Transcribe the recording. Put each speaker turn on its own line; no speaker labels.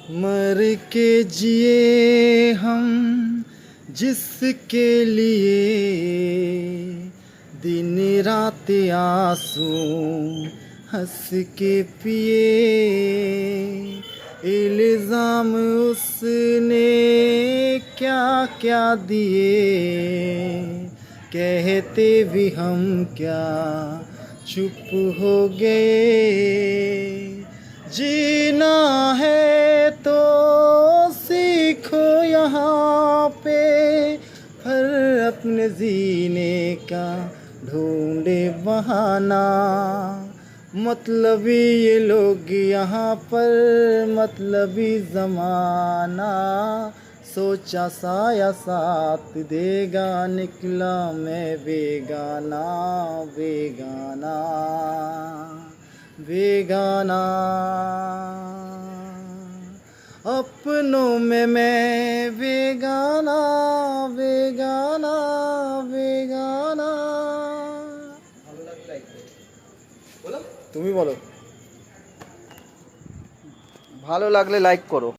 मर के जिए हम जिसके लिए, दिन रात आंसू हंस के पिए। इल्जाम उसने क्या क्या दिए, कहते भी हम क्या चुप हो गए। जीना है तो सीखो यहाँ पे, हर अपने जीने का ढूंढे बहाना। मतलबी ये लोग यहाँ पर, मतलबी ज़माना। सोचा साया साथ देगा, निकला मैं बेगाना बेगाना बेगाना। अपनों में मैं बेगाना बेगाना बेगाना। তুমি বলো। ভালো লাগলে লাইক করো।